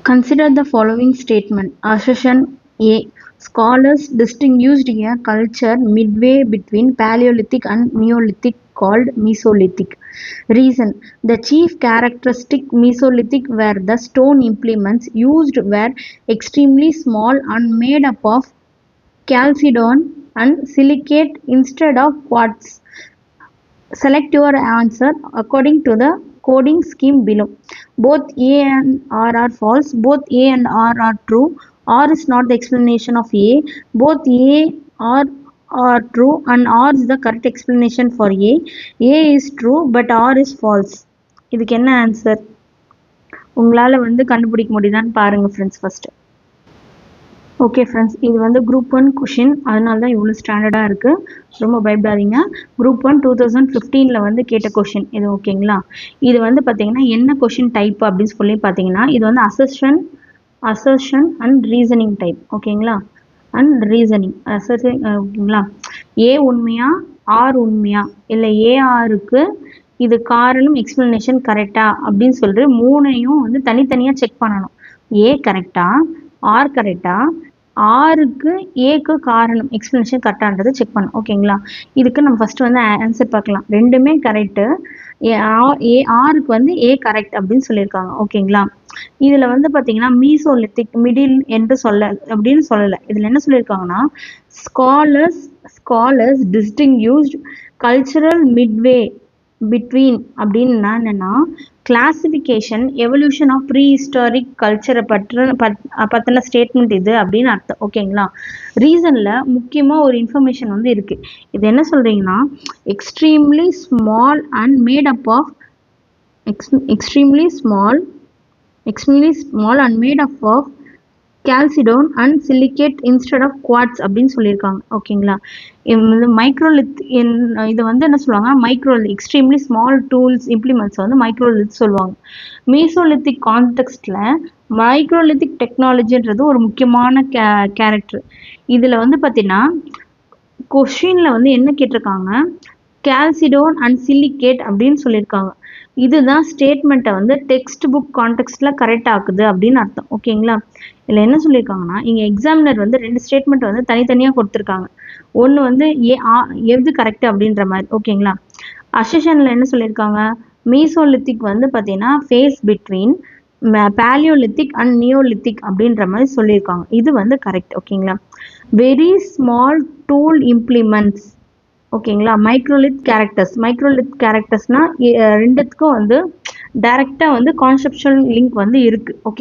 Consider the following statement. Assertion A. Scholars distinguished a culture midway between Paleolithic and Neolithic called Mesolithic. Reason. The chief characteristic Mesolithic were the stone implements used were extremely small and made up of chalcedon and silicate instead of quartz. Select your answer according to the coding scheme below. Both A and R are false. Both A and R are true. R is not the explanation of A. Both A are true and R is the correct explanation for A. A is true but R is false. இதுக்கு என்ன answer? உங்களால் கண்டுபிடிக்க முடியுதான்னு பாருங்க friends first. Okay friends, இது group 1 question, அதனால தான் இவ்வளோ ஸ்டாண்டர்டாக இருக்குது. ரொம்ப பயப்படாதீங்க. குரூப் 1 2015 கேட்ட கொஷின் இது. ஓகேங்களா? இது பார்த்தீங்கன்னா என்ன கொஷின் டைப் அப்படின்னு சொல்லி பார்த்தீங்கன்னா, இது அசர்ஷன் அண்ட் ரீசனிங் டைப். ஓகேங்களா? அண்ட் ரீசனிங் ஓகேங்களா? ஏ உண்மையா ஆர் உண்மையா இல்லை ஏஆருக்கு இது காரணம் எக்ஸ்பிளனேஷன் கரெக்டா அப்படின்னு சொல்லிட்டு மூணையும் தனித்தனியாக செக் பண்ணணும். ஏ கரெக்டா, ஆர் கரெக்டா, ஆருக்கு ஏக்கு காரணம் எக்ஸ்பிளனேஷன் கரெக்டான்றதை செக் பண்ணணும். ஓகேங்களா? இதுக்கு நம்ம ஃபர்ஸ்ட் ஆன்சர் பார்க்கலாம். ரெண்டுமே கரெக்டு. ஆருக்கு ஏ கரெக்ட் அப்படின்னு சொல்லியிருக்காங்க. ஓகேங்களா? இதில் பார்த்தீங்கன்னா மீசோலித்திக் மிடில் என்று அப்படின்னு சொல்லலை. இதில் என்ன சொல்லியிருக்காங்கன்னா scholars distinguished cultural midway between அப்படின்னா என்னன்னா classification evolution of prehistoric கல்ச்சரை பற்றின ஸ்டேட்மெண்ட் இது அப்படின்னு அர்த்தம். ஓகேங்களா? ரீசனில் முக்கியமாக ஒரு இன்ஃபர்மேஷன் இருக்குது. இது என்ன சொல்கிறீங்கன்னா extremely small and made up of extremely small and made up of calcedon and silicate instead of quartz அப்படின்னு சொல்லியிருக்காங்க. ஓகேங்களா? மைக்ரோலித் இது என்ன சொல்லுவாங்க, மைக்ரோலித் எக்ஸ்ட்ரீம்லி ஸ்மால் டூல்ஸ் இம்ப்ளிமெண்ட்ஸ் மைக்ரோலித் சொல்லுவாங்க. மீசோலித்திக் கான்டெக்ஸ்டில் மைக்ரோலித்திக் டெக்னாலஜின்றது ஒரு முக்கியமான கேரக்டர். இதில் பார்த்தீங்கன்னா கொஷினில் என்ன கேட்டிருக்காங்க, கால்சிடோன் அண்ட் சிலிகேட் அப்படின்னு சொல்லியிருக்காங்க. இதுதான் ஸ்டேட்மெண்ட்டை டெக்ஸ்ட் புக் கான்டெக்ஸ்டில் கரெக்ட் ஆக்குது அப்படின்னு அர்த்தம். ஓகேங்களா? இதில் என்ன சொல்லியிருக்காங்கன்னா, இங்கே எக்ஸாமினர் ரெண்டு ஸ்டேட்மெண்ட் தனித்தனியாக கொடுத்துருக்காங்க. ஒன்று எது கரெக்ட் அப்படின்ற மாதிரி. ஓகேங்களா? அசெஷனில் என்ன சொல்லியிருக்காங்க, மீசோலித்திக் பார்த்தீங்கன்னா phase between paleolithic and neolithic அப்படின்ற மாதிரி சொல்லியிருக்காங்க. இது கரெக்ட். ஓகேங்களா? Very small tool implements. ஓகேங்களா? மைக்ரோலித் கேரக்டர்ஸ்னால் ரெண்டுத்துக்கும் டைரெக்டாக கான்செப்ஷுவல் லிங்க் இருக்குது. ஓகே,